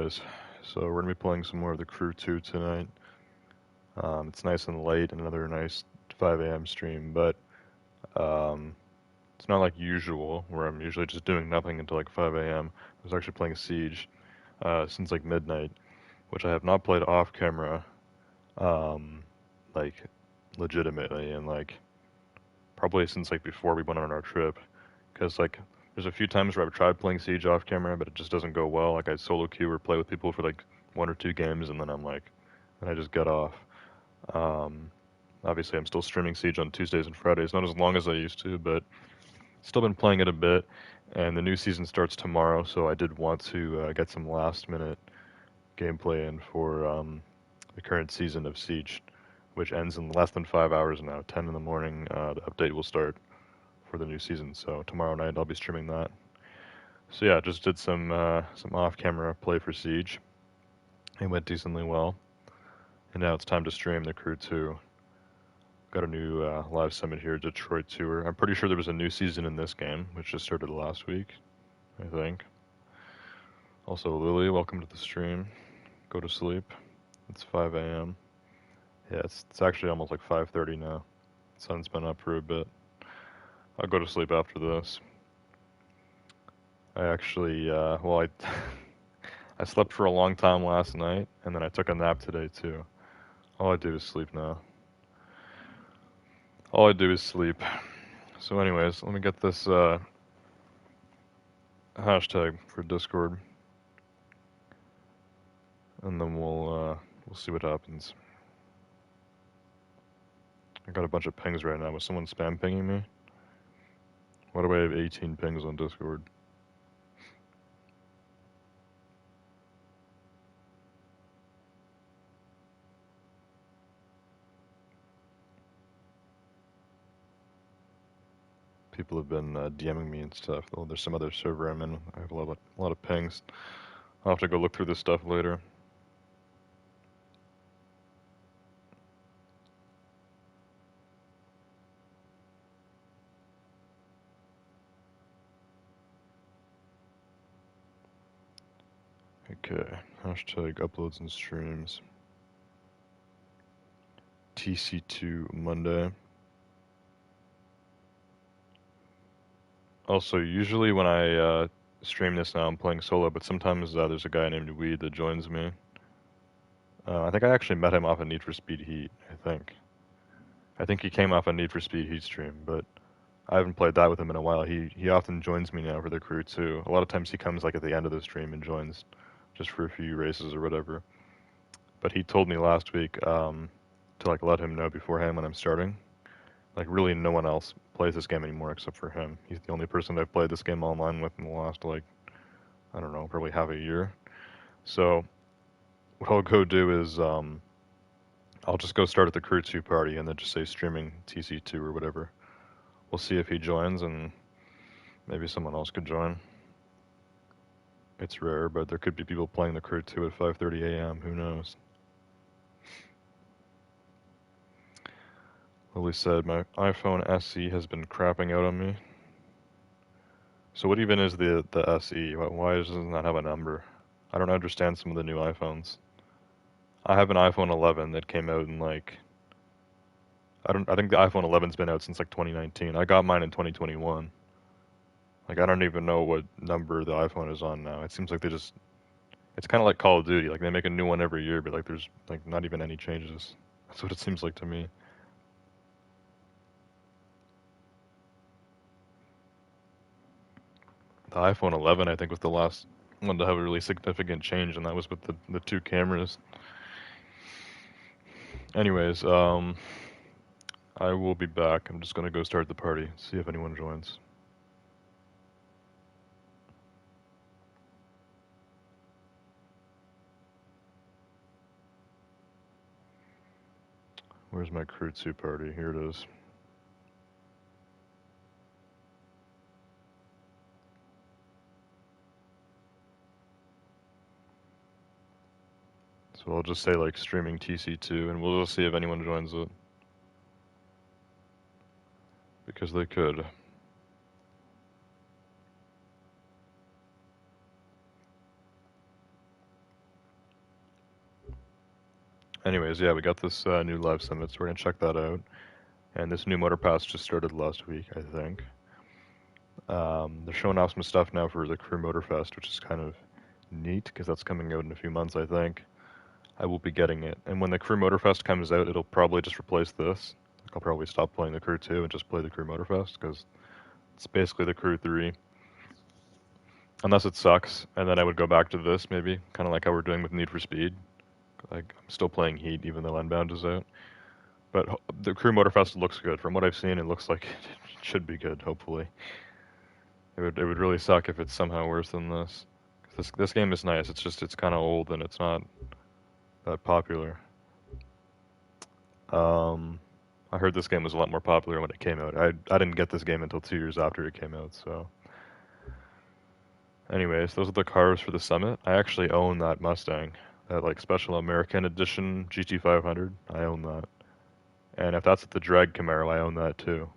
Anyways, so we're gonna be playing some more of the Crew 2 tonight. It's nice and late, another nice 5 a.m. stream, but um, it's not like usual, where I'm usually just doing nothing until like 5 a.m. I was actually playing Siege since like midnight, which I have not played off camera, um, like legitimately, and like probably since like before we went on our trip, because like there's a few times where I've tried playing Siege off camera, but it just doesn't go well. Like I solo queue or play with people for like 1 or 2 games, and then I just get off. Um, Obviously, I'm still streaming Siege on Tuesdays and Fridays, not as long as I used to, but still been playing it a bit. And the new season starts tomorrow, so I did want to get some last minute gameplay in for the current season of Siege, which ends in less than 5 hours now. 10 in the morning, the update will start for the new season. So tomorrow night I'll be streaming that. So yeah, just did some off-camera play for Siege. It went decently well, and now it's time to stream the Crew 2. Got a new live summit here, Detroit Tour. I'm pretty sure there was a new season in this game, which just started last week, I think. Also, Lily, welcome to the stream. Go to sleep. It's 5 a.m. Yeah, it's actually almost like 5:30 now. The sun's been up for a bit. I'll go to sleep after this. I actually, I slept for a long time last night, and then I took a nap today too. All I do is sleep now. All I do is sleep. So anyways, let me get this hashtag for Discord, and then we'll see what happens. I got a bunch of pings right now. Was someone spam pinging me? Why do I have 18 pings on Discord? People have been DMing me and stuff. Oh, there's some other server I'm in. I have a lot of pings. I'll have to go look through this stuff later. Okay, hashtag uploads and streams. TC2 Monday. Also, usually when I stream this now, I'm playing solo, but sometimes there's a guy named Weed that joins me. I think I actually met him off a Need for Speed Heat, I think. I think he came off a Need for Speed Heat stream, but I haven't played that with him in a while. He often joins me now for the Crew too. A lot of times he comes like at the end of the stream and joins just for a few races or whatever. But he told me last week to like let him know beforehand when I'm starting. Like really no one else plays this game anymore except for him. He's the only person I've played this game online with in the last like, I don't know, probably half a year. So what I'll go do is I'll just go start at the Crew 2 party and then just say streaming TC2 or whatever. We'll see if he joins and maybe someone else could join. It's rare, but there could be people playing the Crew 2 at 5:30 a.m. Who knows? Lily said my iPhone SE has been crapping out on me. So what even is the SE? Why doesn't that have a number? I don't understand some of the new iPhones. I have an iPhone 11 that came out in like I think the iPhone 11's been out since like 2019. I got mine in 2021. Like I don't even know what number the iPhone is on now. It seems like it's kind of like Call of Duty. Like they make a new one every year, but like there's like not even any changes. That's what it seems like to me. The iPhone 11 I think was the last one to have a really significant change, and that was with the two cameras. Anyways, I will be back. I'm just gonna go start the party, see if anyone joins. Where's my Crew 2 party? Here it is. So I'll just say like streaming TC2 and we'll just see if anyone joins it. Because they could. Anyways, yeah, we got this new live summit, so we're gonna check that out. And this new motor pass just started last week, I think. They're showing off some stuff now for the Crew Motorfest, which is kind of neat because that's coming out in a few months, I think. I will be getting it. And when the Crew Motorfest comes out, it'll probably just replace this. I'll probably stop playing the Crew 2 and just play the Crew Motorfest because it's basically the Crew 3. Unless it sucks, and then I would go back to this maybe, kind of like how we're doing with Need for Speed. Like, I'm still playing Heat even though Unbound is out. But the Crew Motorfest looks good. From what I've seen, it looks like it should be good, hopefully. It would really suck if it's somehow worse than this. This game is nice, it's just, it's kind of old and it's not that popular. I heard this game was a lot more popular when it came out. I didn't get this game until 2 years after it came out, so. Anyways, those are the cars for the summit. I actually own that Mustang, that like special American edition GT500. I own that. And if that's the drag Camaro, I own that too.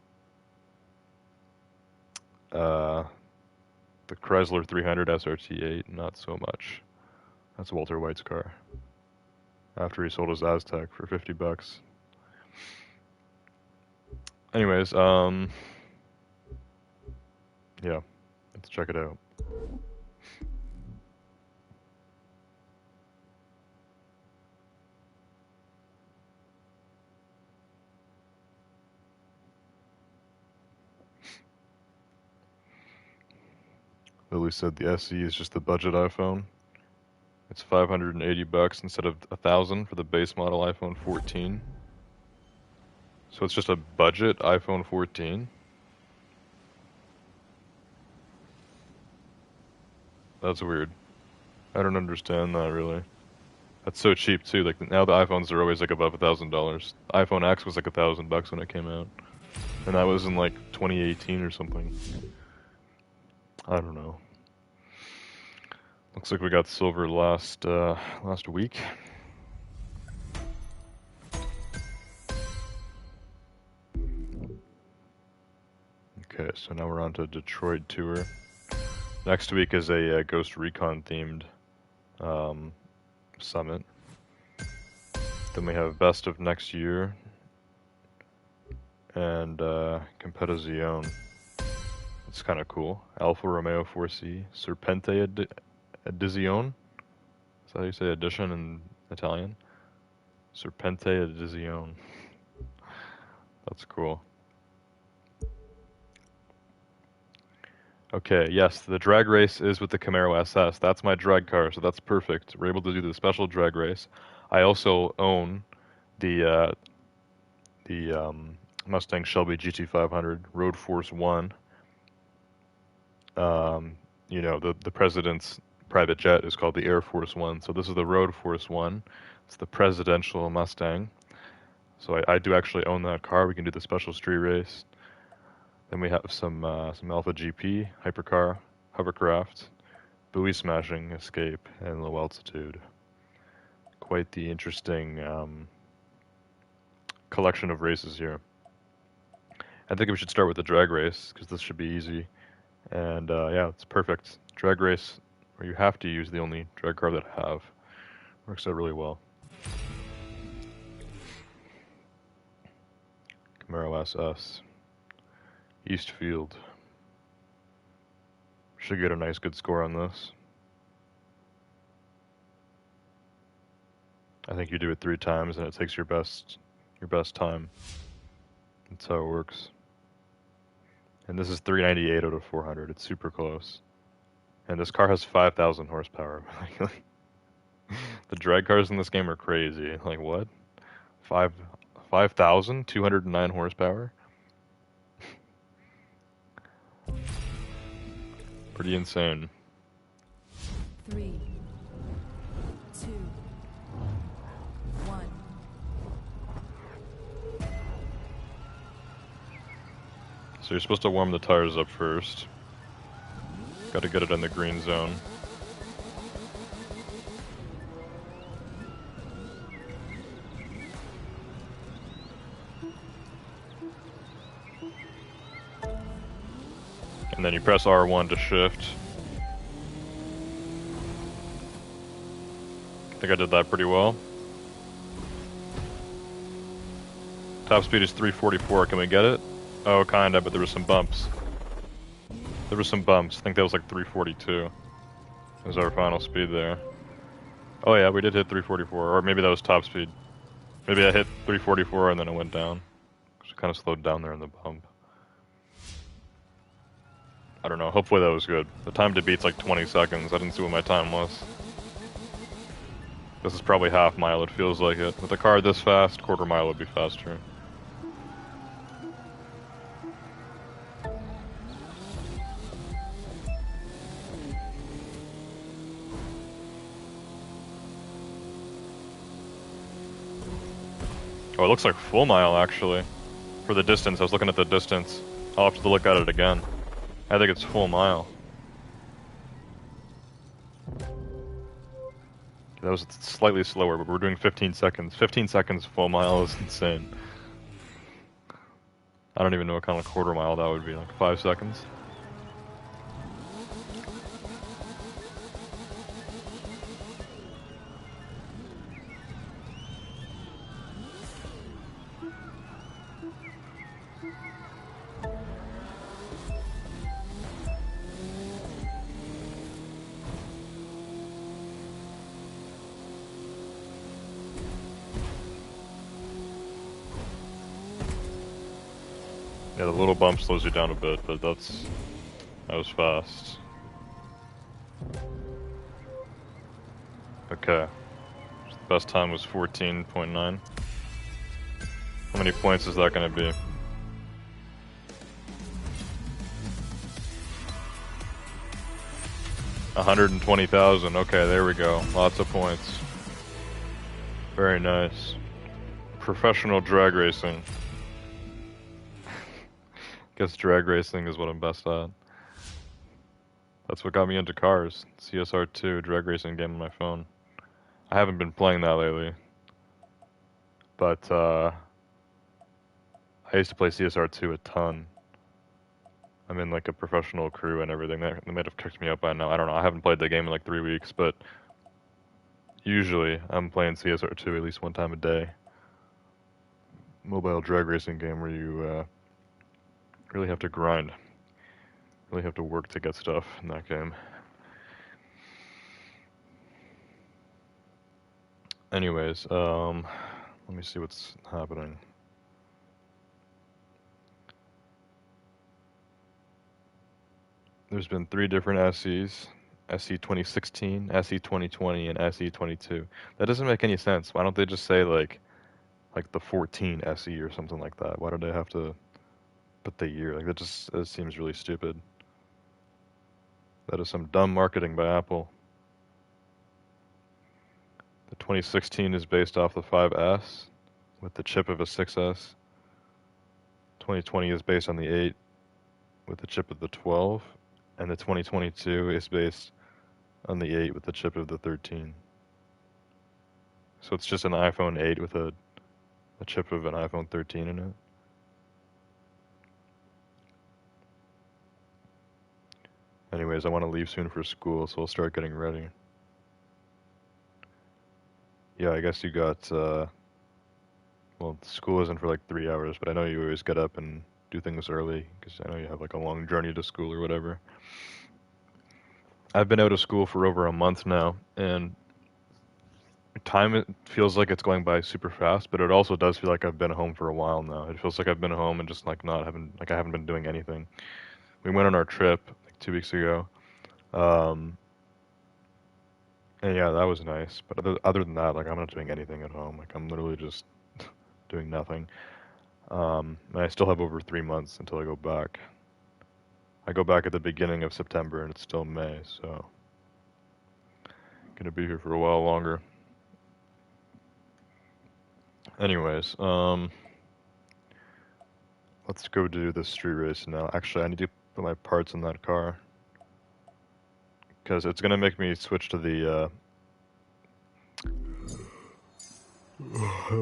The Chrysler 300 SRT8, not so much. That's Walter White's car. After he sold his Aztek for $50. Anyways, yeah, let's check it out. Lily said the SE is just the budget iPhone. It's $580 instead of $1,000 for the base model iPhone 14. So it's just a budget iPhone 14. That's weird. I don't understand that really. That's so cheap too. Like now the iPhones are always like above $1,000. iPhone X was like $1,000 when it came out, and that was in like 2018 or something. I don't know. Looks like we got silver last week. Okay, so now we're on to Detroit tour. Next week is a Ghost Recon themed summit. Then we have Best of Next Year and Competizione. It's kind of cool. Alfa Romeo 4C, Serpente Edizione. Is that how you say edition in Italian? Serpente Edizione. That's cool. Okay, yes, the drag race is with the Camaro SS. That's my drag car, so that's perfect. We're able to do the special drag race. I also own the Mustang Shelby GT500 Road Force 1. You know, the president's private jet is called the Air Force One, so this is the Road Force One. It's the presidential Mustang. So I do actually own that car. We can do the special street race. Then we have some Alpha GP, hypercar, hovercraft, buoy smashing, escape, and low altitude. Quite the interesting collection of races here. I think we should start with the drag race because this should be easy. And yeah, it's perfect. Drag race, where you have to use the only drag car that I have. Works out really well. Camaro SS. Eastfield. Should get a nice good score on this. I think you do it 3 times and it takes your best time. That's how it works. And this is 398 out of 400. It's super close. And this car has 5,000 horsepower. The drag cars in this game are crazy. Like what? 5,209 horsepower? Pretty insane. 3, 2, 1. So you're supposed to warm the tires up first. Got to get it in the green zone. And then you press R1 to shift. I think I did that pretty well. Top speed is 344. Can we get it? Oh, kinda, but there were some bumps. There were some bumps. I think that was like 342. That was our final speed there. Oh yeah, we did hit 344, or maybe that was top speed. Maybe I hit 344 and then it went down. It kind of slowed down there in the bump. I don't know, hopefully that was good. The time to beat's like 20 seconds. I didn't see what my time was. This is probably half mile, it feels like it. With a car this fast, quarter mile would be faster. Oh, it looks like full mile actually. For the distance, I was looking at the distance. I'll have to look at it again. I think it's full mile. That was slightly slower, but we're doing 15 seconds. 15 seconds full mile is insane. I don't even know what kind of quarter mile that would be, like 5 seconds? Yeah, the little bump slows you down a bit, but that was fast. Okay. The best time was 14.9. How many points is that gonna be? $120,000. Okay, there we go. Lots of points. Very nice. Professional drag racing. Guess drag racing is what I'm best at. That's what got me into cars. CSR2, drag racing game on my phone. I haven't been playing that lately. But, I used to play CSR2 a ton. I'm in like a professional crew and everything. They might have kicked me out by now. I don't know. I haven't played the game in like 3 weeks, but usually I'm playing CSR2 at least one time a day. Mobile drag racing game where you really have to grind. Really have to work to get stuff in that game. Anyways, let me see what's happening. There's been 3 different SEs. SE 2016, SE 2020, and SE 22. That doesn't make any sense. Why don't they just say like the 14 SE or something like that? Why do they have to put the year? Like that seems really stupid. That is some dumb marketing by Apple. The 2016 is based off the 5S with the chip of a 6S. 2020 is based on the 8 with the chip of the 12. And the 2022 is based on the 8 with the chip of the 13. So it's just an iPhone 8 with a chip of an iPhone 13 in it. Anyways, I want to leave soon for school, so I'll start getting ready. Yeah, I guess you got, well, school isn't for like 3 hours, but I know you always get up and do things early, because I know you have like a long journey to school or whatever. I've been out of school for over a month now, and time, it feels like it's going by super fast, but it also does feel like I've been home for a while now. It feels like I've been home and just like I haven't been doing anything. We went on our trip like 2 weeks ago, and yeah, that was nice. But other than that, like I'm not doing anything at home. Like I'm literally just doing nothing. And I still have over 3 months until I go back. I go back at the beginning of September, and it's still May, so gonna be here for a while longer. Anyways, let's go do the street race now. Actually, I need to put my parts in that car, because it's gonna make me switch to the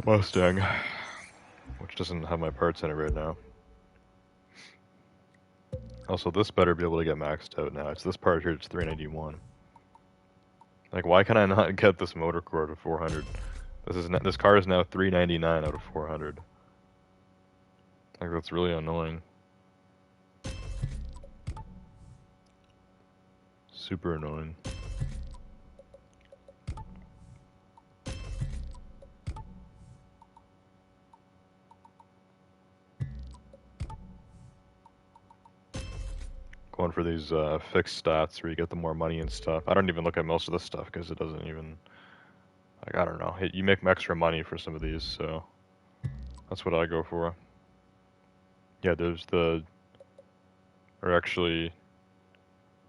Mustang, which doesn't have my parts in it right now. Also, this better be able to get maxed out now. It's this part here, it's 391. Like, why can I not get this motor core to 400? This car is now 399 out of 400. Like, that's really annoying. Super annoying. Going for these fixed stats where you get the more money and stuff. I don't even look at most of this stuff because it doesn't even, like, I don't know. You make extra money for some of these, so that's what I go for. Yeah, there's the, or actually,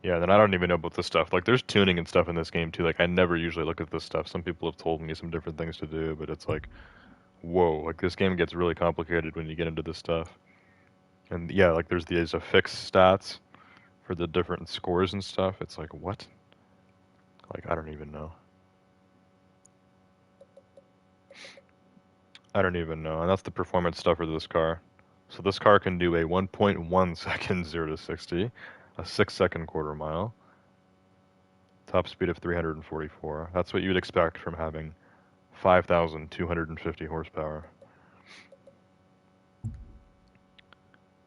yeah, then I don't even know about this stuff. Like, there's tuning and stuff in this game too. Like, I never usually look at this stuff. Some people have told me some different things to do, but it's like, whoa, like this game gets really complicated when you get into this stuff. And yeah, like there's these fixed stats for the different scores and stuff. It's like, what? Like, I don't even know. I don't even know. And that's the performance stuff for this car. So this car can do a 1.1 second 0 to 60, a 6-second quarter mile, top speed of 344. That's what you'd expect from having 5,250 horsepower.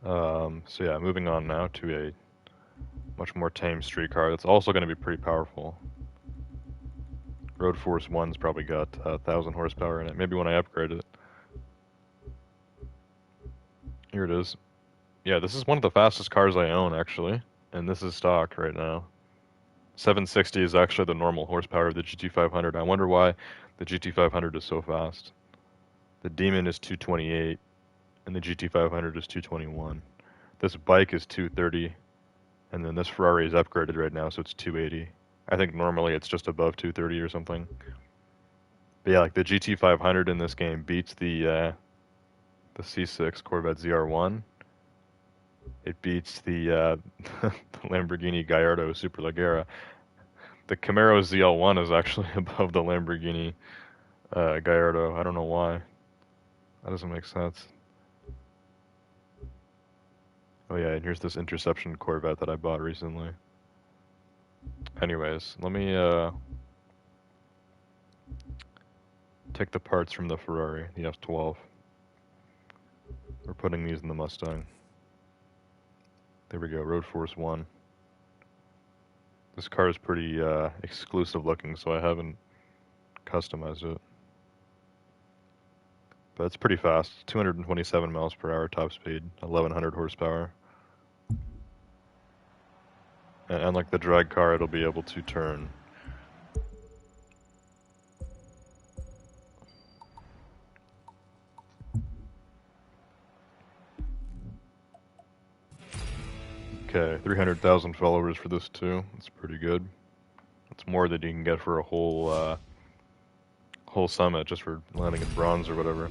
So yeah, moving on now to a much more tame street car that's also going to be pretty powerful. Road Force 1's probably got 1,000 horsepower in it, maybe when I upgrade it. Here it is. Yeah, this is one of the fastest cars I own, actually, and this is stock right now. 760 is actually the normal horsepower of the GT500. I wonder why the GT500 is so fast. The Demon is 228, and the GT500 is 221. This bike is 230, and then this Ferrari is upgraded right now, so it's 280. I think normally it's just above 230 or something. But yeah, like the GT500 in this game beats the C6 Corvette ZR1. It beats the Lamborghini Gallardo Superleggera. The Camaro ZL1 is actually above the Lamborghini Gallardo. I don't know why. That doesn't make sense. Oh yeah, and here's this Interception Corvette that I bought recently. Anyways, let me take the parts from the Ferrari, the F12. We're putting these in the Mustang. There we go, Road Force 1. This car is pretty exclusive looking, so I haven't customized it. But it's pretty fast, 227 miles per hour top speed, 1,100 horsepower. And unlike the drag car, it'll be able to turn. Okay, 300,000 followers for this too. That's pretty good. It's more than you can get for a whole summit just for landing in bronze or whatever.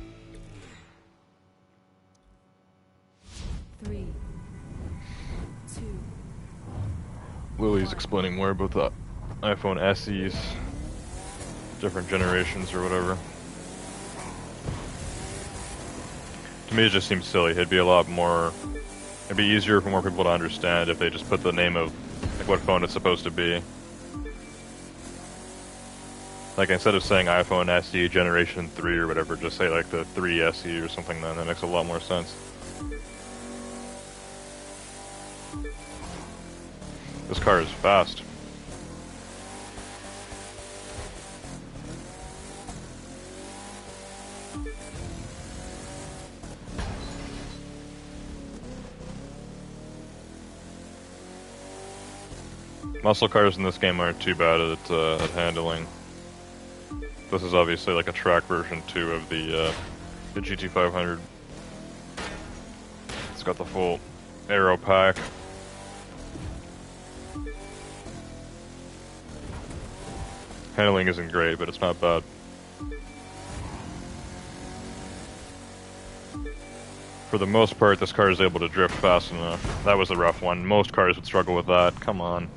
3, 2. Lily's explaining more about the iPhone SEs, different generations or whatever. To me, it just seems silly. It'd be a lot more. It'd be easier for more people to understand if they just put the name of like what phone it's supposed to be. Like instead of saying iPhone SE Generation 3 or whatever, just say like the 3 SE or something. Then that makes a lot more sense. This car is fast. Muscle cars in this game aren't too bad at handling. This is obviously like a track version too of the GT500. It's got the full aero pack. Handling isn't great, but it's not bad. For the most part, this car is able to drift fast enough. That was a rough one. Most cars would struggle with that. Come on.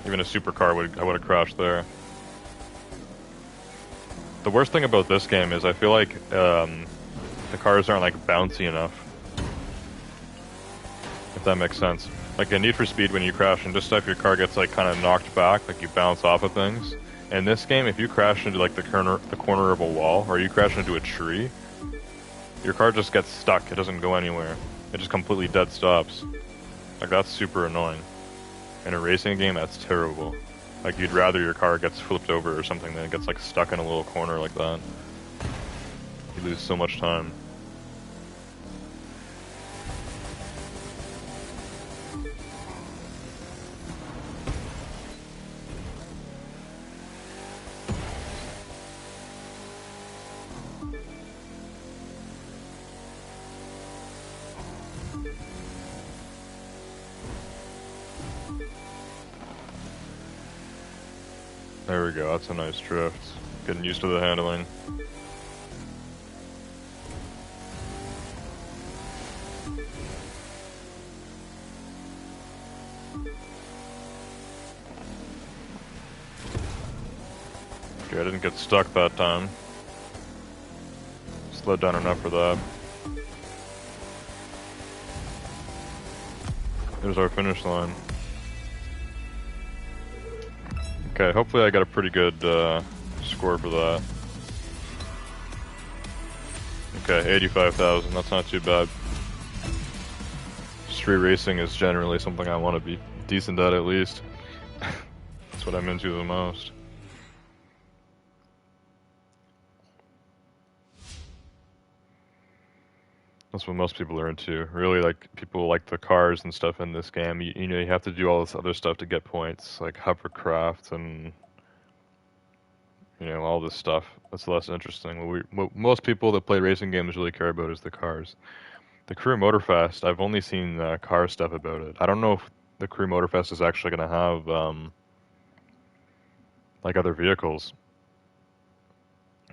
Even a supercar I would have crashed there. The worst thing about this game is I feel like the cars aren't like bouncy enough. If that makes sense. Like in Need for Speed, when you crash into stuff, your car gets like kind of knocked back, like you bounce off of things. In this game, if you crash into like the corner of a wall, or you crash into a tree, Your car just gets stuck, it doesn't go anywhere. It just completely dead stops. Like, that's super annoying. In a racing game, that's terrible. Like, you'd rather your car gets flipped over or something than it gets, like, stuck in a little corner like that. You lose so much time. There we go, that's a nice drift. Getting used to the handling. Okay, I didn't get stuck that time. Slowed down enough for that. There's our finish line. Okay, hopefully I got a pretty good score for that. Okay, 85,000, that's not too bad. Street racing is generally something I want to be decent at least. That's what I'm into the most. That's what most people are into. Really, like, people like the cars and stuff in this game. You know, you have to do all this other stuff to get points, like hovercraft and, you know, all this stuff. That's less interesting. What most people that play racing games really care about is the cars. The Crew Motorfest, I've only seen car stuff about it. I don't know if the Crew Motorfest is actually going to have, like, other vehicles.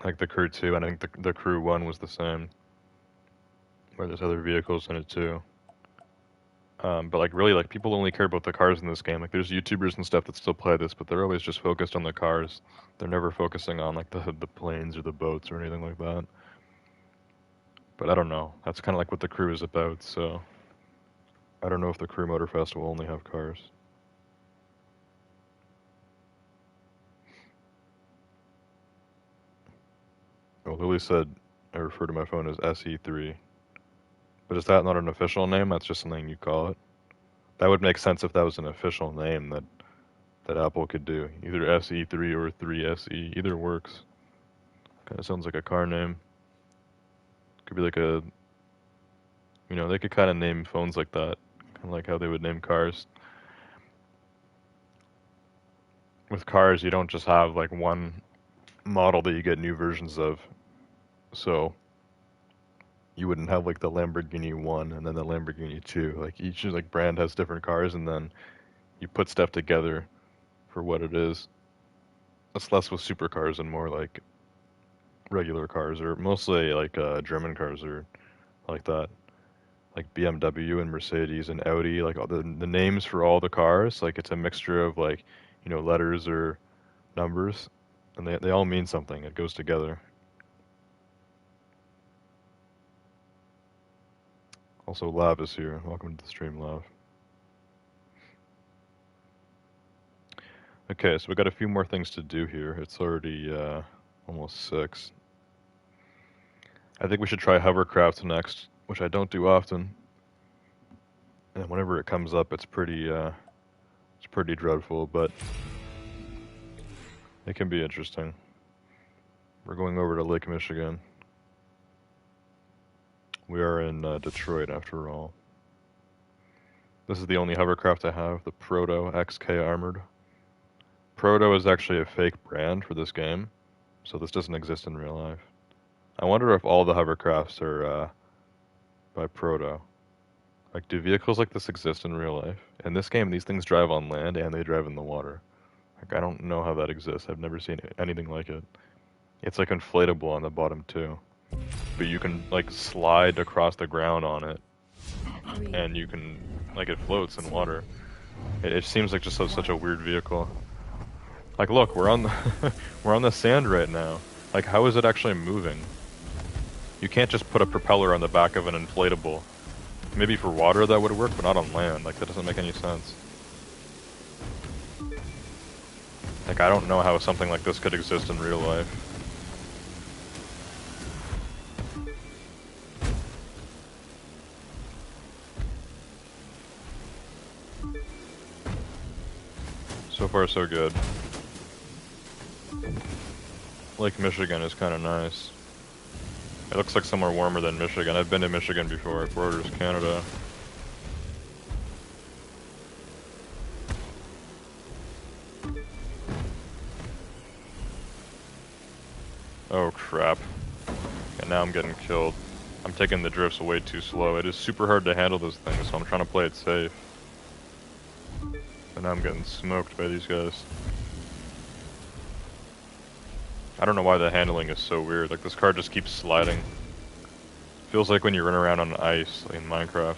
Like the Crew 2, and I think the Crew 1 was the same. Where there's other vehicles in it too. But like really, like people only care about the cars in this game. Like there's YouTubers and stuff that still play this, but they're always just focused on the cars. They're never focusing on like the planes or the boats or anything like that. But I don't know. That's kind of like what the Crew is about. So I don't know if the Crew Motorfest will only have cars. Oh, Lily said I refer to my phone as SE3. But is that not an official name? That's just something you call it? That would make sense if that was an official name that Apple could do. Either SE3 or 3SE. Either works. Kind of sounds like a car name. Could be like a... You know, they could kind of name phones like that. Kind of like how they would name cars. With cars, you don't just have like one model that you get new versions of. So... You wouldn't have like the Lamborghini 1 and then the Lamborghini 2. Like each like brand has different cars and then you put stuff together for what it is. That's less with supercars and more like regular cars, or mostly like German cars or like that. Like BMW and Mercedes and Audi, like all the names for all the cars, like it's a mixture of like, you know, letters or numbers, and they all mean something. It goes together. Also, Lav is here. Welcome to the stream, Lav. Okay, so we got a few more things to do here. It's already almost 6. I think we should try hovercraft next, which I don't do often. And whenever it comes up, it's pretty dreadful, but it can be interesting. We're going over to Lake Michigan. We are in Detroit, after all. This is the only hovercraft I have, the Proto XK Armored. Proto is actually a fake brand for this game, so this doesn't exist in real life. I wonder if all the hovercrafts are by Proto. Like, do vehicles like this exist in real life? In this game, these things drive on land and they drive in the water. Like, I don't know how that exists. I've never seen anything like it. It's like inflatable on the bottom too. But you can like slide across the ground on it, and you can like it floats in water. It seems like just such a weird vehicle. Like, look, we're on the we're on the sand right now. Like, how is it actually moving? You can't just put a propeller on the back of an inflatable. Maybe for water that would work, but not on land. Like, that doesn't make any sense. Like, I don't know how something like this could exist in real life. So far so good. Lake Michigan is kind of nice. It looks like somewhere warmer than Michigan. I've been to Michigan before. It borders Canada. Oh crap. And now I'm getting killed. I'm taking the drifts way too slow. It is super hard to handle this thing, so I'm trying to play it safe. And now I'm getting smoked by these guys. I don't know why the handling is so weird. Like, this car just keeps sliding. Feels like when you run around on ice like in Minecraft.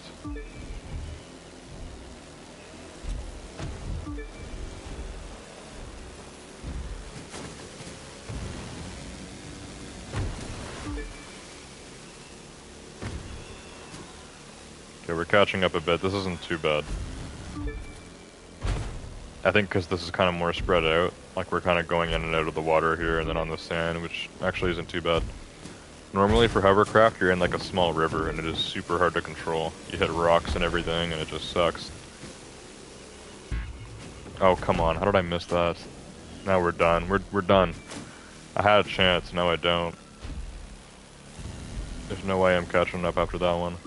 Okay, we're catching up a bit. This isn't too bad. I think because this is kind of more spread out. Like, we're kind of going in and out of the water here and then on the sand, which actually isn't too bad. Normally for hovercraft, you're in like a small river and it is super hard to control. You hit rocks and everything and it just sucks. Oh, come on. How did I miss that? Now we're done. We're done. I had a chance. Now I don't. There's no way I'm catching up after that one.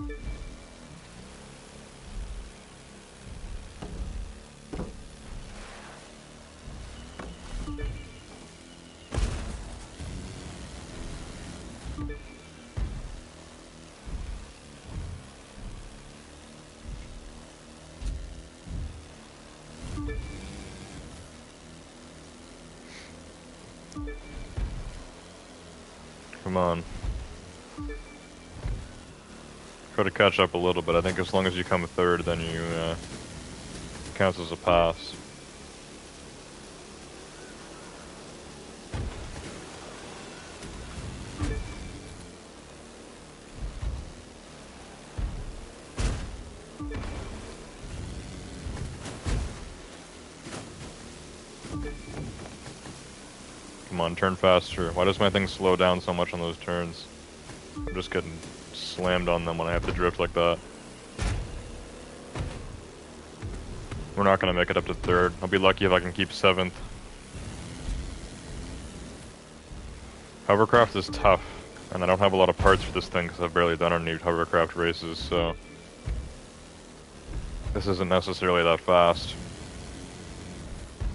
Come on. Try to catch up a little bit. I think as long as you come third, then you counts as a pass. Come on, turn faster. Why does my thing slow down so much on those turns? I'm just getting slammed on them when I have to drift like that. We're not gonna make it up to third. I'll be lucky if I can keep 7th. Hovercraft is tough, and I don't have a lot of parts for this thing because I've barely done any hovercraft races, so this isn't necessarily that fast.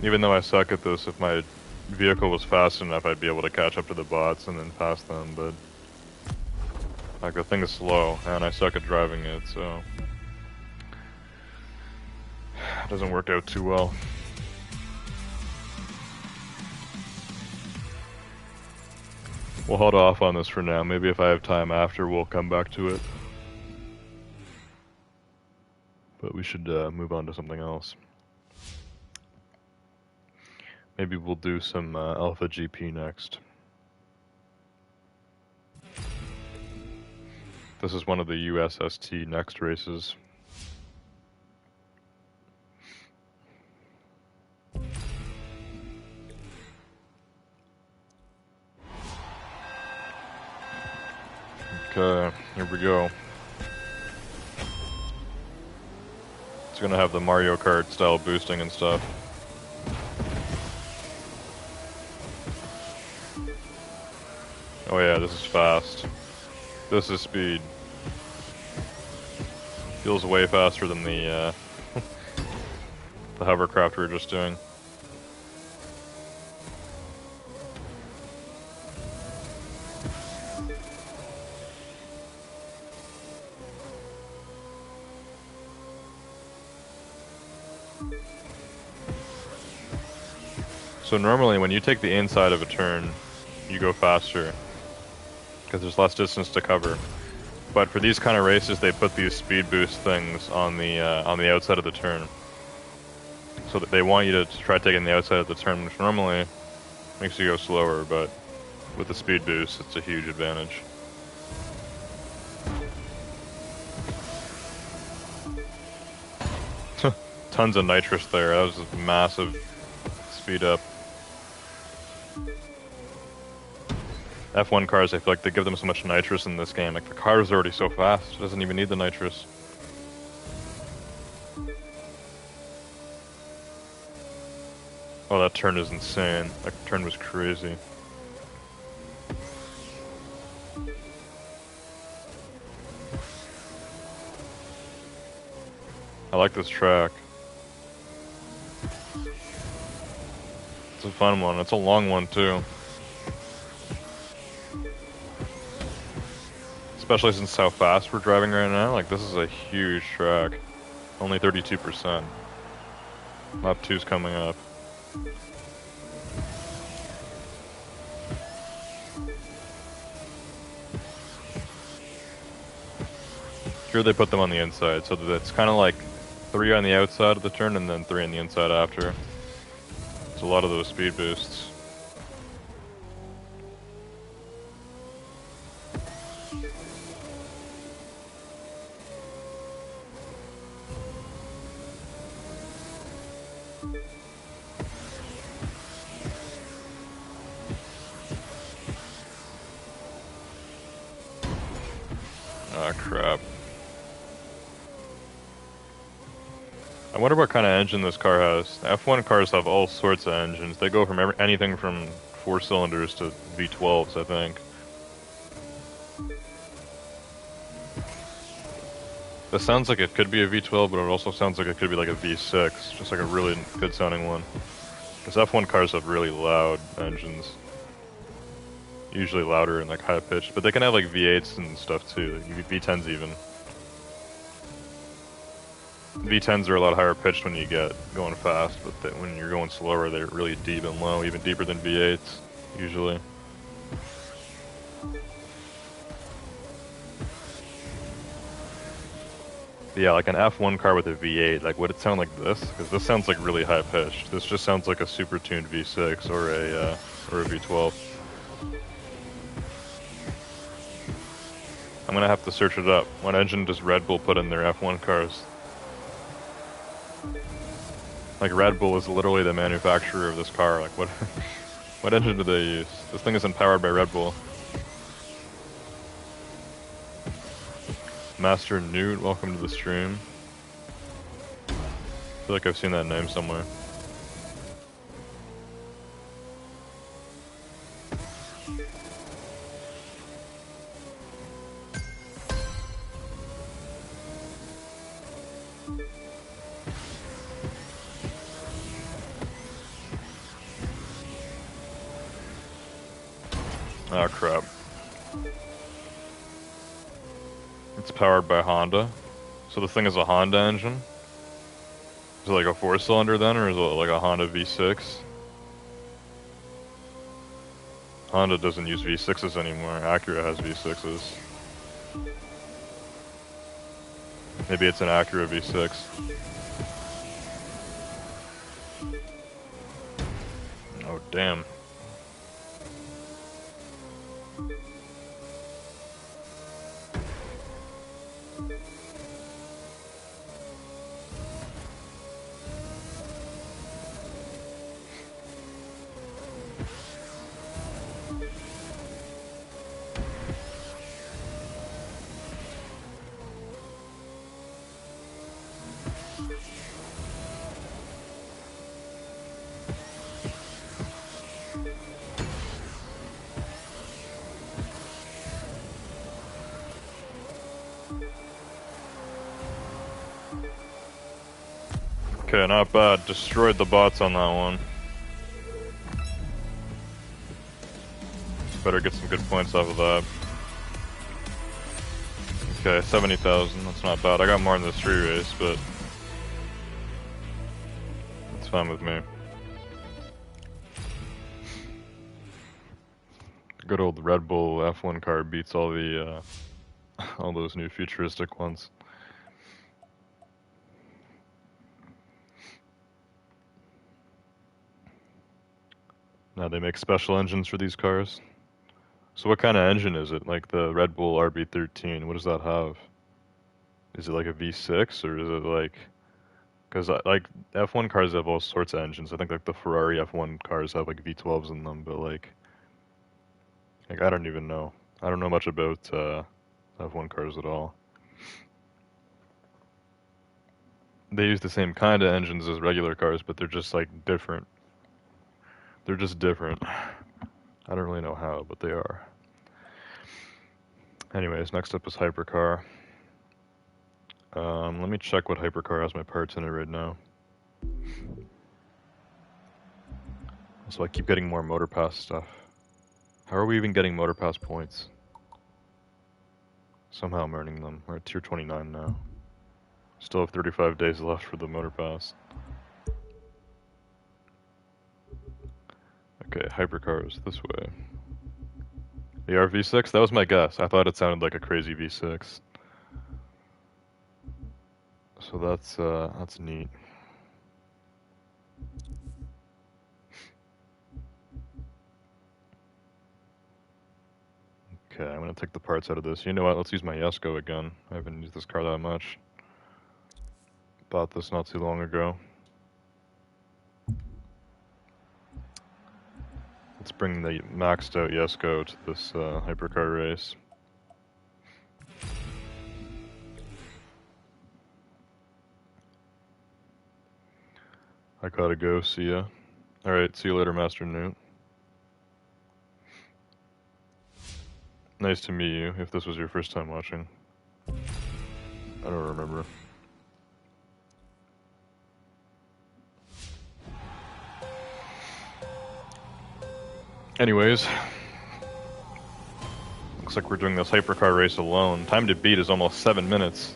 Even though I suck at this, if my vehicle was fast enough, I'd be able to catch up to the bots and then pass them, but like, the thing is slow, and I suck at driving it, so it doesn't work out too well. We'll hold off on this for now. Maybe if I have time after, we'll come back to it. But we should move on to something else. Maybe we'll do some Alpha GP next. This is one of the USST next races. Okay, here we go. It's gonna have the Mario Kart style boosting and stuff. Oh yeah, this is fast. This is speed. Feels way faster than the the hovercraft we were just doing. So normally when you take the inside of a turn, you go faster, because there's less distance to cover. But for these kind of races, they put these speed boost things on the outside of the turn, so that they want you to try taking the outside of the turn, which normally makes you go slower, but with the speed boost, it's a huge advantage. Tons of nitrous there. That was a massive speed up. F1 cars, I feel like they give them so much nitrous in this game. Like, the car is already so fast, it doesn't even need the nitrous. Oh, that turn is insane. That turn was crazy. I like this track. It's a fun one. It's a long one too. Especially since how fast we're driving right now. Like, this is a huge track. Only 32%. Lap 2's coming up. Here they put them on the inside, so that it's kind of like 3 on the outside of the turn and then 3 on the inside after. It's a lot of those speed boosts. Ah, crap. I wonder what kind of engine this car has. F1 cars have all sorts of engines. They go from anything from 4 cylinders to V12s, I think. This sounds like it could be a V12, but it also sounds like it could be like a V6, just like a really good sounding one. Because F1 cars have really loud engines. Usually louder and like high pitched, but they can have like V8s and stuff too, like V10s even. V10s are a lot higher pitched when you get going fast, but when you're going slower, they're really deep and low, even deeper than V8s, usually. Yeah, like an F1 car with a V8, like would it sound like this? Because this sounds like really high pitched. This just sounds like a super tuned V6 or a V12. I'm gonna have to search it up. What engine does Red Bull put in their F1 cars? Like Red Bull is literally the manufacturer of this car. Like what what engine do they use? This thing isn't powered by Red Bull. Master Newt, welcome to the stream. I feel like I've seen that name somewhere. Oh crap. It's powered by Honda. So the thing is a Honda engine? Is it like a 4-cylinder then, or is it like a Honda V6? Honda doesn't use V6s anymore. Acura has V6s. Maybe it's an Acura V6. Oh damn. Okay, not bad. Destroyed the bots on that one. Better get some good points off of that. Okay, 70,000. That's not bad. I got more in the street race, but that's fine with me. Good old Red Bull F1 car beats all the all those new futuristic ones. Now they make special engines for these cars. So what kind of engine is it? Like the Red Bull RB13, what does that have? Is it like a V6 or is it like... Because like F1 cars have all sorts of engines. I think like the Ferrari F1 cars have like V12s in them, but like I don't even know. I don't know much about F1 cars at all. They use the same kind of engines as regular cars, but they're just like different. They're just different. I don't really know how, but they are. Anyways, next up is Hypercar. Let me check what Hypercar has my parts in it right now. So I keep getting more Motor Pass stuff. How are we even getting Motor Pass points? Somehow I'm earning them. We're at tier 29 now. Still have 35 days left for the Motor Pass. Okay, Hypercar is this way. The RV6? That was my guess. I thought it sounded like a crazy V6. So that's neat. Okay, I'm gonna take the parts out of this. You know what? Let's use my Jesko again. I haven't used this car that much. Bought this not too long ago. Let's bring the maxed out Jesko to this Hypercar race. I gotta go, see ya. Alright, see you later, Master Newt. Nice to meet you, if this was your first time watching. I don't remember. Anyways, looks like we're doing this Hypercar race alone. Time to beat is almost 7 minutes.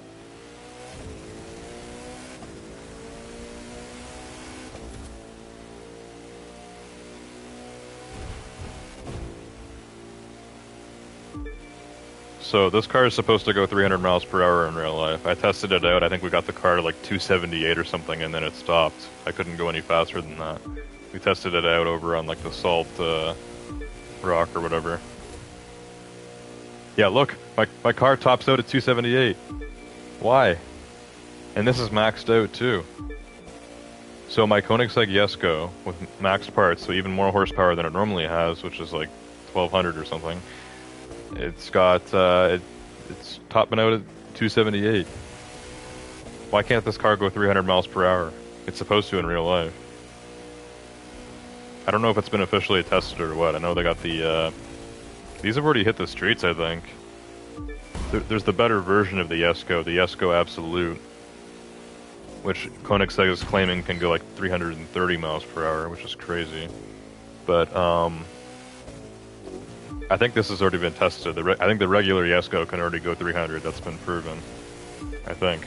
So this car is supposed to go 300 miles per hour in real life. I tested it out. I think we got the car to like 278 or something, and then it stopped. I couldn't go any faster than that. We tested it out over on like the Salt Rock or whatever. Yeah, look, my car tops out at 278. Why? And this is maxed out too. So my Koenigsegg Jesko with maxed parts, so even more horsepower than it normally has, which is like 1200 or something. It's got it's topping out at 278. Why can't this car go 300 miles per hour? It's supposed to in real life. I don't know if it's been officially tested or what. I know they got the these have already hit the streets, I think. There's the better version of the Jesko Absolute, which Koenigsegg is claiming can go like 330 miles per hour, which is crazy. But I think this has already been tested. I think the regular Jesko can already go 300. That's been proven. I think.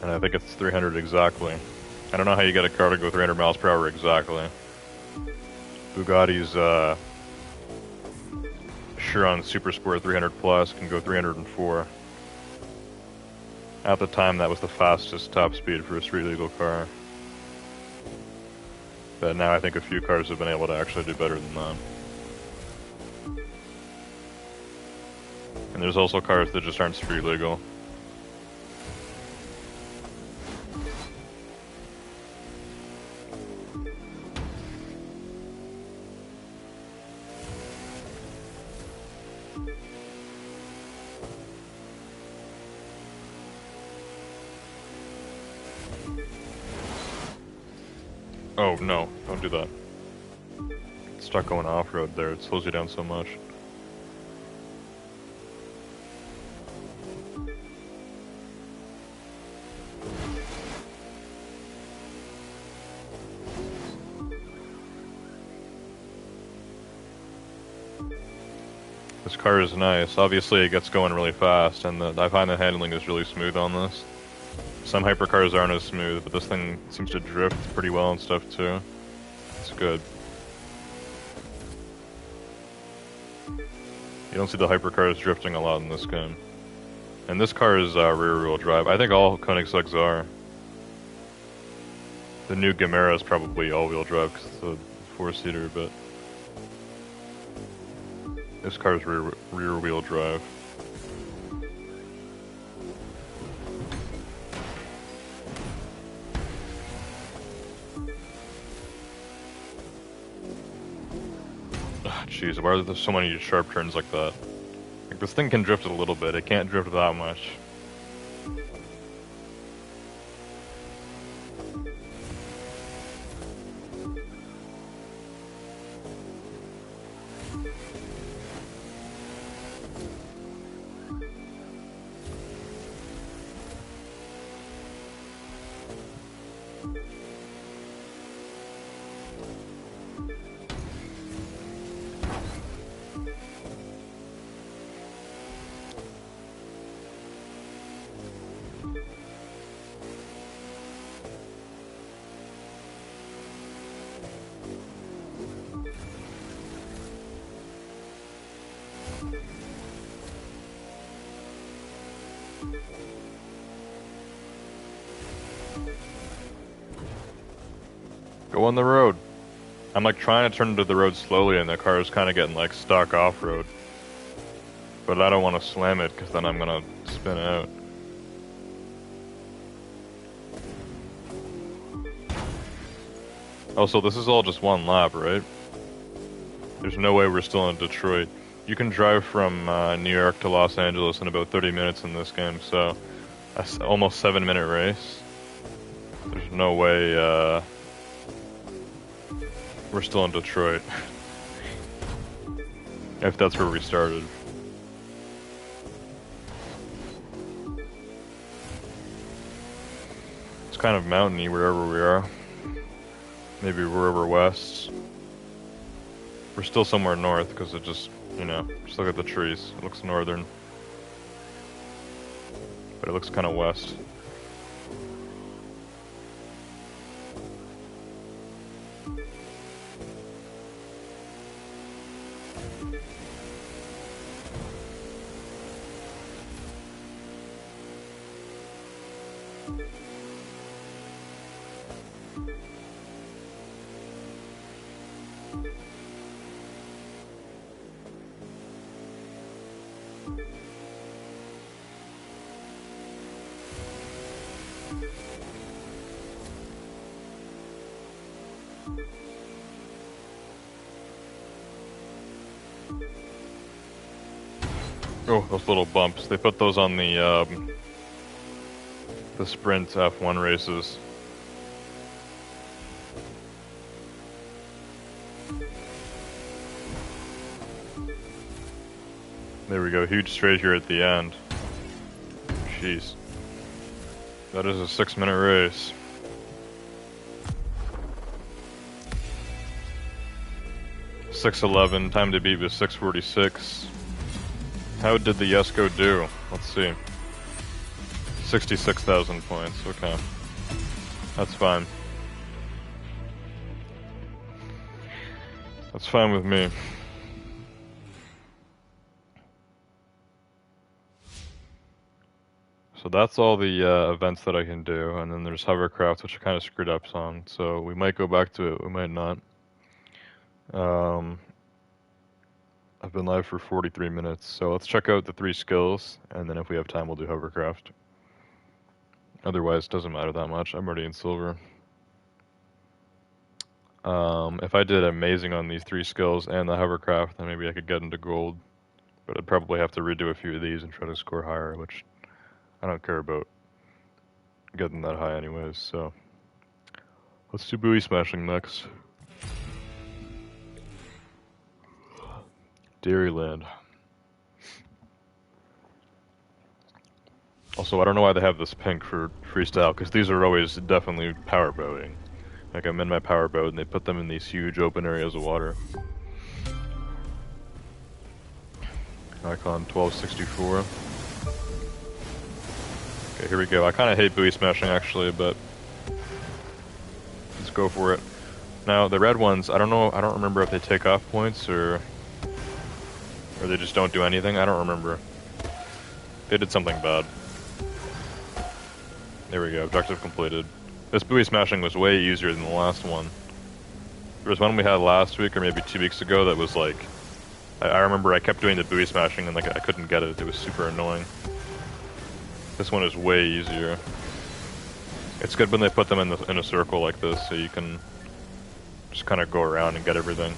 And I think it's 300 exactly. I don't know how you get a car to go 300 miles per hour exactly. Bugatti's Chiron Super Sport 300 Plus can go 304. At the time, that was the fastest top speed for a street legal car. But now I think a few cars have been able to actually do better than that. And there's also cars that just aren't street legal. Oh no, don't do that. It's stuck going off-road there, it slows you down so much. This car is nice. Obviously it gets going really fast, and I find the handling is really smooth on this. Some hypercars aren't as smooth, but this thing seems to drift pretty well and stuff too. It's good. You don't see the hypercars drifting a lot in this game. And this car is rear-wheel drive. I think all Koenigsegg's are. The new Gemera is probably all-wheel drive because it's a four-seater, but this car's rear-wheel drive. Jeez, why are there so many sharp turns like that? Like, this thing can drift a little bit, it can't drift that much. Go on the road. I'm like trying to turn into the road slowly and the car is kind of getting like stuck off-road. But I don't want to slam it because then I'm gonna spin out. Also, this is all just one lap, right? There's no way we're still in Detroit. You can drive from New York to Los Angeles in about 30 minutes in this game, so that's almost 7-minute race. There's no way we're still in Detroit. If that's where we started. It's kind of mountainy wherever we are. Maybe we're over west. We're still somewhere north because it just, you know, just look at the trees. It looks northern. But it looks kind of west. Oh, those little bumps. They put those on the sprint F1 races. There we go, huge straight here at the end. Jeez. That is a 6-minute race. .611, time to beat was 6:46. How did the Jesko do? Let's see. 66,000 points, okay. That's fine. That's fine with me. So that's all the events that I can do, and then there's Hovercraft, which I kind of screwed up on, so we might go back to it, we might not. I've been live for 43 minutes, so let's check out the 3 skills, and then if we have time we'll do Hovercraft. Otherwise, it doesn't matter that much, I'm already in silver. If I did amazing on these 3 skills and the Hovercraft, then maybe I could get into gold. But I'd probably have to redo a few of these and try to score higher, which I don't care about getting that high anyways, so. Let's do buoy smashing next. Dairyland. Also, I don't know why they have this pink for freestyle, because these are always definitely power boating. Like, I'm in my power boat, and they put them in these huge open areas of water. Icon 1264. Okay, here we go. I kind of hate buoy smashing, actually, but let's go for it. Now, the red ones, I don't know, I don't remember if they take off points, or they just don't do anything. I don't remember. They did something bad. There we go, objective completed. This buoy smashing was way easier than the last one. There was one we had last week, or maybe 2 weeks ago, that was like... I remember I kept doing the buoy smashing and like I couldn't get it. It was super annoying. This one is way easier. It's good when they put them in a circle like this, so you can just kind of go around and get everything.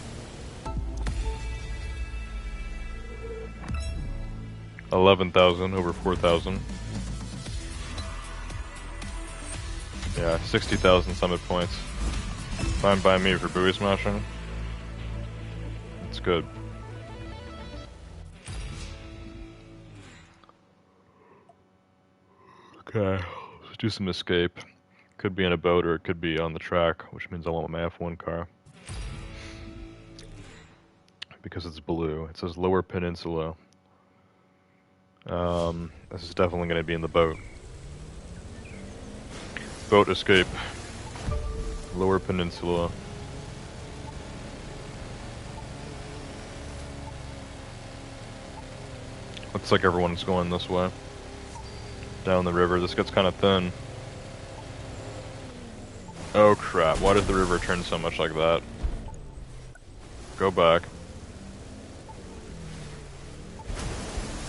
11,000 over 4,000. Yeah, 60,000 summit points. Fine by me for buoy smashing. It's good. Okay, let's do some escape. Could be in a boat or it could be on the track, which means I want my F1 car. Because it's blue. It says Lower Peninsula. This is definitely going to be in the boat. Boat escape. Lower Peninsula. Looks like everyone's going this way. Down the river. This gets kind of thin. Oh crap, why does the river turn so much like that? Go back.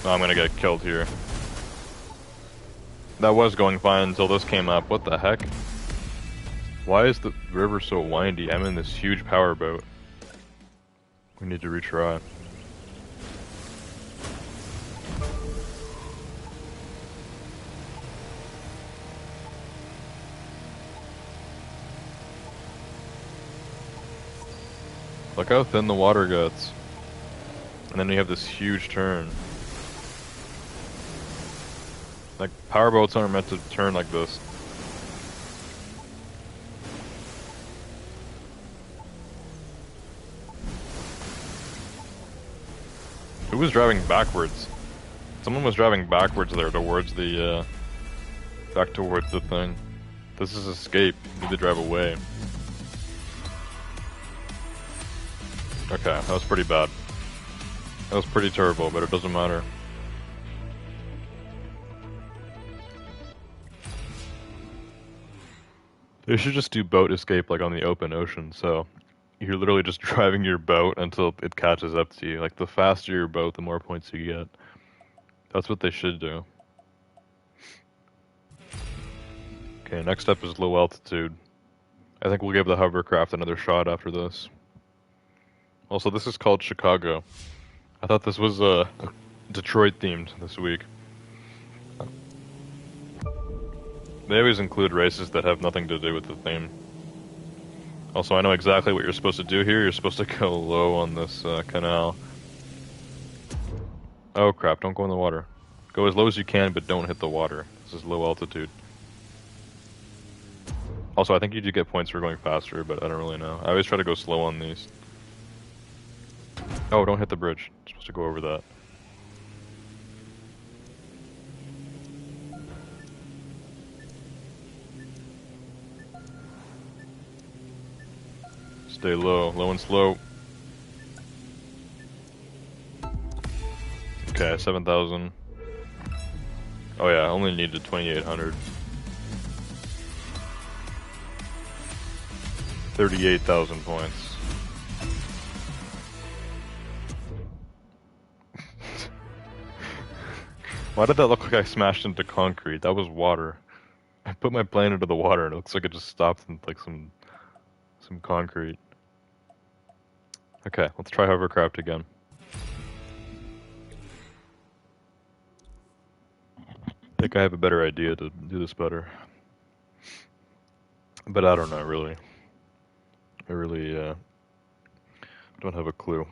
Oh, I'm gonna get killed here. That was going fine until this came up. What the heck? Why is the river so windy? I'm in this huge power boat. We need to retry. Look how thin the water gets. And then you have this huge turn. Like, powerboats aren't meant to turn like this. Who was driving backwards? Someone was driving backwards there towards the, back towards the thing. This is escape. You need to drive away. Okay, that was pretty bad. That was pretty terrible, but it doesn't matter. They should just do boat escape like on the open ocean, so you're literally just driving your boat until it catches up to you. Like, the faster your boat, the more points you get. That's what they should do. Okay, next up is low altitude. I think we'll give the hovercraft another shot after this. Also, this is called Chicago. I thought this was Detroit themed this week. They always include races that have nothing to do with the theme. Also, I know exactly what you're supposed to do here. You're supposed to go low on this canal. Oh crap, don't go in the water. Go as low as you can, but don't hit the water. This is low altitude. Also, I think you do get points for going faster, but I don't really know. I always try to go slow on these. Oh, don't hit the bridge. You're supposed to go over that. Stay low, low and slow. Okay, 7,000. Oh yeah, I only needed 2,800. 38,000 points. Why did that look like I smashed into concrete? That was water. I put my plane into the water and it looks like it just stopped in like some concrete. Okay, let's try hovercraft again. I think I have a better idea to do this better. But I don't know, really. I really don't have a clue.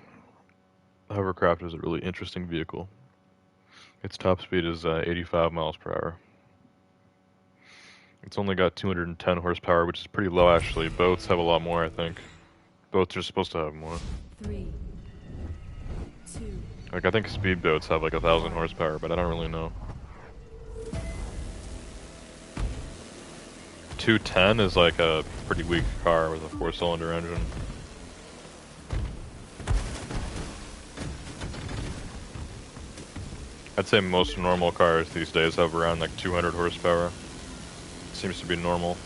The hovercraft is a really interesting vehicle. Its top speed is 85 miles per hour. It's only got 210 horsepower, which is pretty low actually. Boats have a lot more, I think. Boats are supposed to have more. 3, 2. Like, I think speedboats have like 1,000 horsepower, but I don't really know. 210 is like a pretty weak car with a 4-cylinder engine. I'd say most normal cars these days have around like 200 horsepower. Seems to be normal.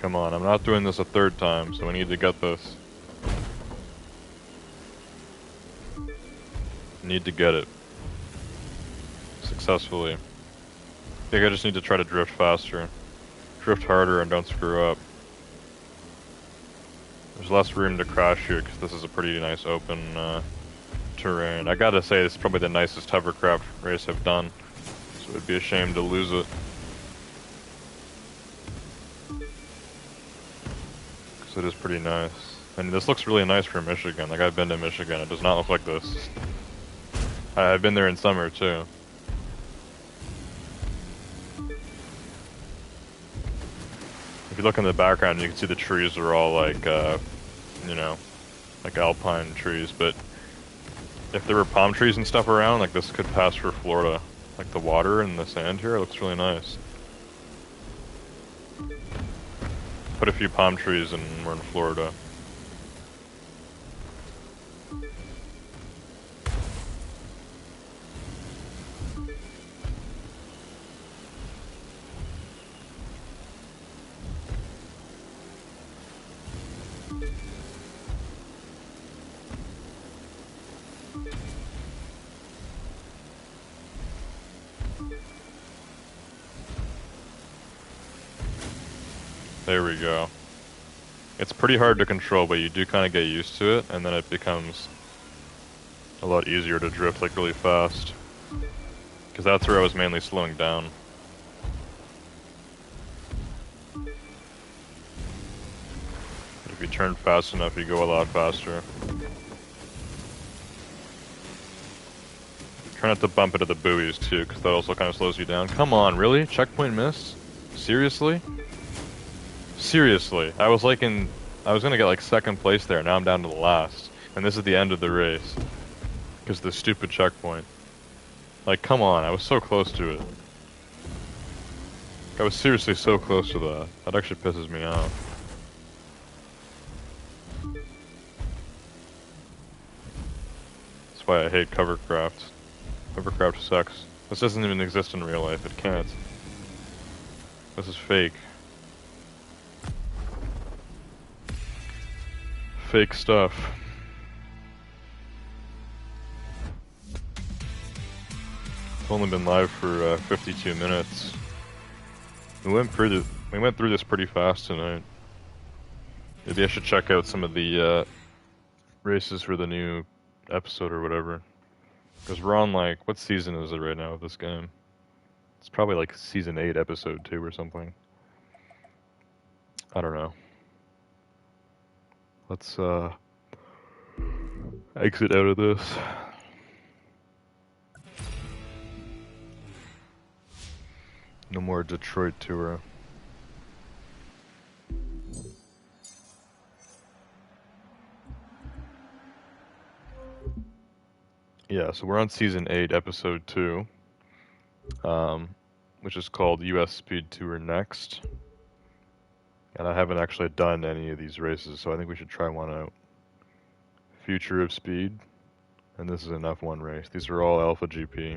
Come on, I'm not doing this a third time, so we need to get this. Need to get it. Successfully. I think I just need to try to drift faster. Drift harder and don't screw up. There's less room to crash here because this is a pretty nice open terrain. I gotta say, this is probably the nicest hovercraft race I've done, so it'd be a shame to lose it. Because it is pretty nice. And this looks really nice for Michigan. Like, I've been to Michigan, it does not look like this. I've been there in summer too. If you look in the background, you can see the trees are all like, you know, like alpine trees, but if there were palm trees and stuff around, like this could pass for Florida. Like the water and the sand here looks really nice. Put a few palm trees and we're in Florida. There we go. It's pretty hard to control, but you do kind of get used to it, and then it becomes a lot easier to drift like really fast. Because that's where I was mainly slowing down. But if you turn fast enough, you go a lot faster. Try not to bump into the buoys too, because that also kind of slows you down. Come on, really? Checkpoint missed? Seriously? Seriously, I was gonna get like second place there, now I'm down to the last. And this is the end of the race. Because of the stupid checkpoint. Like, come on, I was so close to it. I was seriously so close to that. That actually pisses me off. That's why I hate Covercraft. Covercraft sucks. This doesn't even exist in real life, it can't. This is fake. Fake stuff. It's only been live for 52 minutes. We went through this pretty fast tonight. Maybe I should check out some of the races for the new episode or whatever. Because we're on like, what season is it right now of this game? It's probably like season 8, episode 2 or something. I don't know. Let's exit out of this. No more Detroit tour. Yeah, so we're on season 8, episode 2, which is called US Speed Tour Next. And I haven't actually done any of these races, so I think we should try one out. Future of Speed, and this is an F1 race. These are all Alpha GP.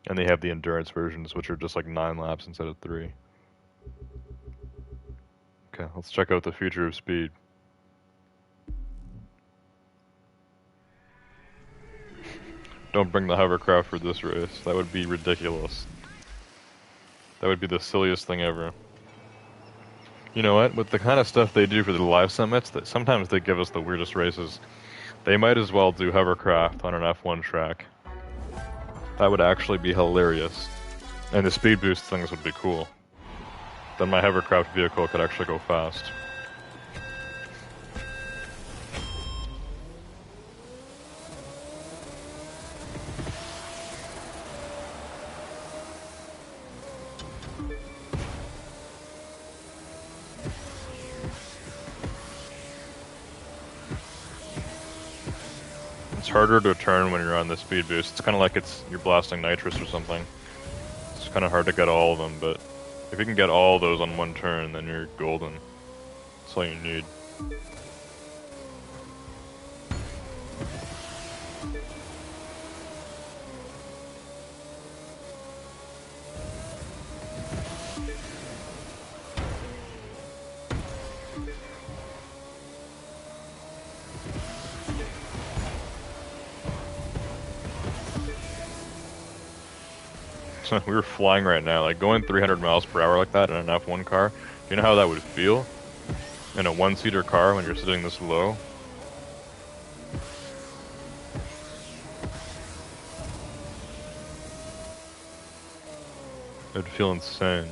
And they have the endurance versions, which are just like 9 laps instead of 3. Okay, let's check out the Future of Speed. Don't bring the hovercraft for this race. That would be ridiculous. That would be the silliest thing ever. You know what? With the kind of stuff they do for the live summits, that sometimes they give us the weirdest races. They might as well do hovercraft on an F1 track. That would actually be hilarious. And the speed boost things would be cool. Then my hovercraft vehicle could actually go fast. It's harder to turn when you're on the speed boost. It's kind of like you're blasting nitrous or something. It's kind of hard to get all of them, but if you can get all those on one turn, then you're golden. That's all you need. We were flying right now, like going 300 miles per hour like that in an F1 car. Do you know how that would feel? In a one-seater car when you're sitting this low? It would feel insane.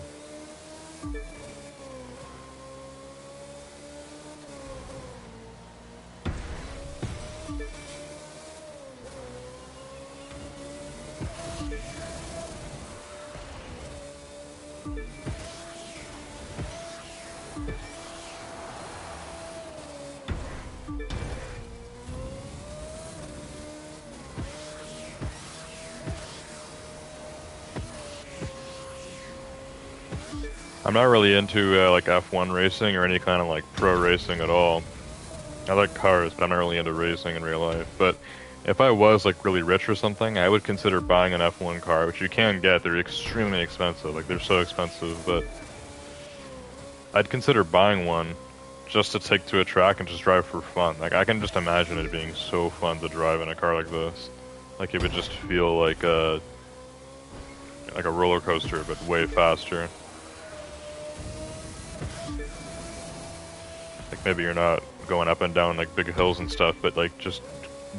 I'm not really into like F1 racing or any kind of like pro racing at all. I like cars, but I'm not really into racing in real life. But if I was like really rich or something, I would consider buying an F1 car, which you can get. They're extremely expensive. Like they're so expensive, but I'd consider buying one just to take to a track and just drive for fun. Like I can just imagine it being so fun to drive in a car like this. Like it would just feel like a roller coaster, but way faster. Like maybe you're not going up and down like big hills and stuff, but like just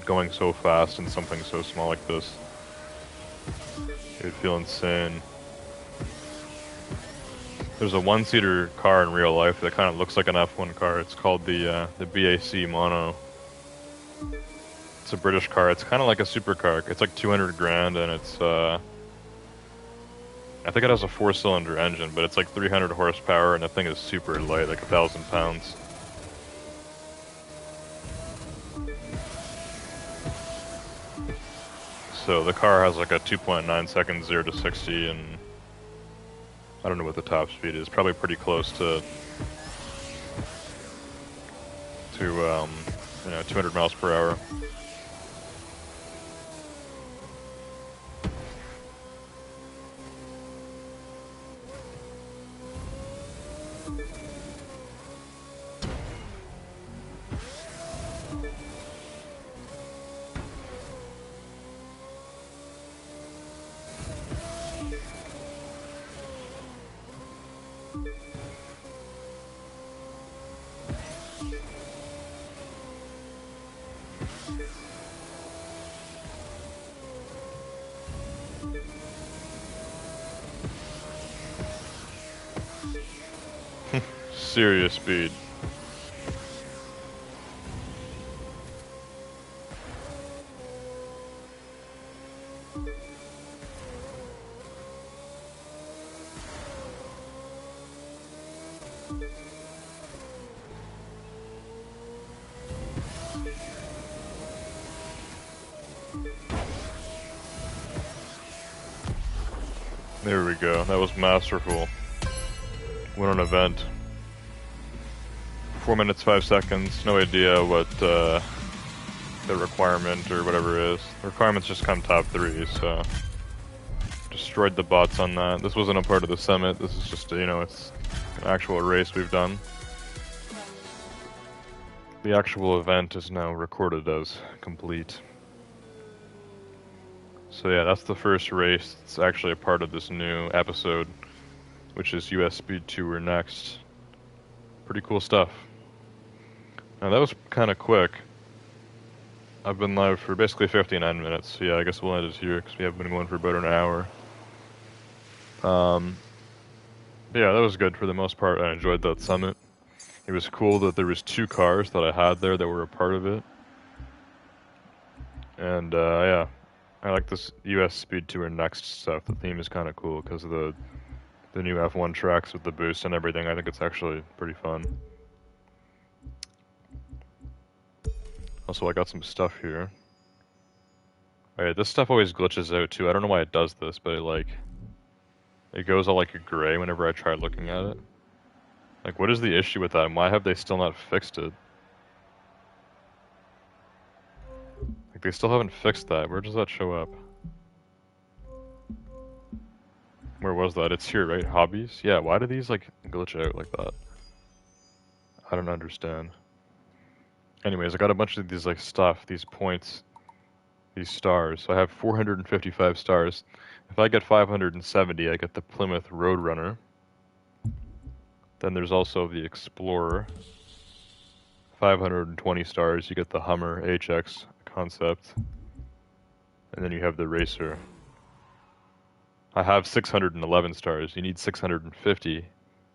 going so fast in something so small like this. It would feel insane. There's a one-seater car in real life that kind of looks like an F1 car. It's called the BAC Mono. It's a British car. It's kind of like a supercar. It's like 200 grand, and it's I think it has a 4-cylinder engine, but it's like 300 horsepower, and the thing is super light, like 1,000 pounds. So the car has like a 2.9 seconds 0 to 60, and I don't know what the top speed is. Probably pretty close to 200 miles per hour. Serious speed. There we go. That was masterful. Win an event. 4 minutes 5 seconds. No idea what the requirement or whatever is. The requirement's just come top 3, so destroyed the bots on that. This wasn't a part of the summit. This is just it's an actual race we've done. The actual event is now recorded as complete. So yeah, that's the first race. It's actually a part of this new episode, which is US Speed Tour next. Pretty cool stuff. Now that was kind of quick. I've been live for basically 59 minutes, so yeah, I guess we'll end it here because we have been going for about an hour. Yeah, that was good for the most part. I enjoyed that summit. It was cool that there was 2 cars that I had there that were a part of it. And yeah, I like this US Speed Tour next stuff. The theme is kind of cool because of the new F1 tracks with the boost and everything. I think it's actually pretty fun. Also, I got some stuff here. Alright, this stuff always glitches out too. I don't know why it does this, but it goes all like gray whenever I try looking at it. Like, what is the issue with that, and why have they still not fixed it? Like, they still haven't fixed that. Where does that show up? Where was that? It's here, right? Hobbies? Yeah, why do these, like, glitch out like that? I don't understand. Anyways, I got a bunch of these, like, stuff, these points, these stars. So I have 455 stars. If I get 570, I get the Plymouth Roadrunner. Then there's also the Explorer. 520 stars, you get the Hummer HX concept. And then you have the Racer. I have 611 stars. You need 650,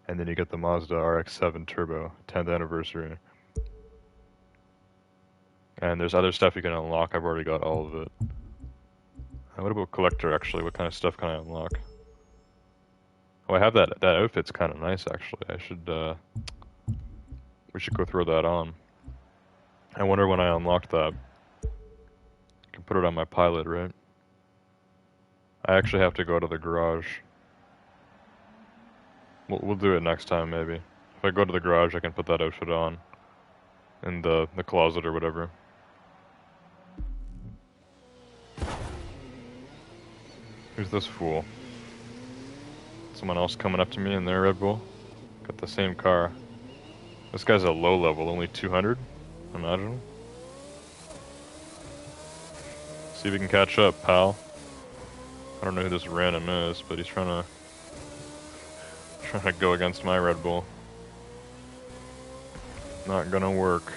and then you get the Mazda RX-7 Turbo, 10th anniversary. And there's other stuff you can unlock. I've already got all of it. What about collector, actually? What kind of stuff can I unlock? Oh, I have that outfit's kind of nice, actually. We should go throw that on. I wonder when I unlocked that. I can put it on my pilot, right? I actually have to go to the garage. We'll do it next time, maybe. If I go to the garage, I can put that outfit on in the closet or whatever. Who's this fool? Someone else coming up to me in their Red Bull? Got the same car. This guy's a low level, only 200? Imagine. See if we can catch up, pal. I don't know who this random is, but he's trying to go against my Red Bull. Not gonna work.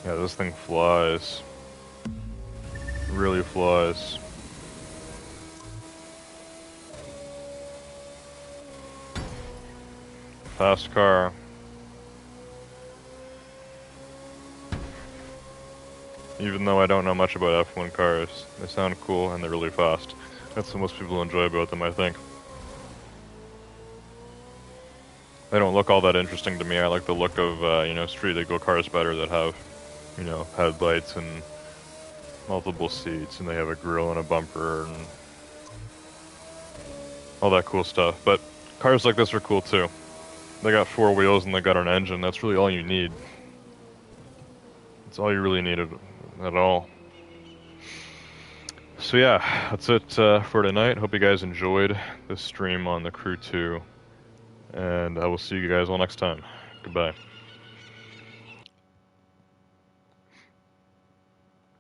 Yeah, this thing flies. Really flies. Fast car. Even though I don't know much about F1 cars, they sound cool and they're really fast. That's what most people enjoy about them, I think. They don't look all that interesting to me. I like the look of, you know, street legal cars better that have, you know, headlights and multiple seats, and they have a grille and a bumper and all that cool stuff. But cars like this are cool too. They got 4 wheels and they got an engine. That's really all you need. That's all you really needed at all. So yeah, that's it for tonight. Hope you guys enjoyed this stream on the Crew 2. And I will see you guys all next time. Goodbye.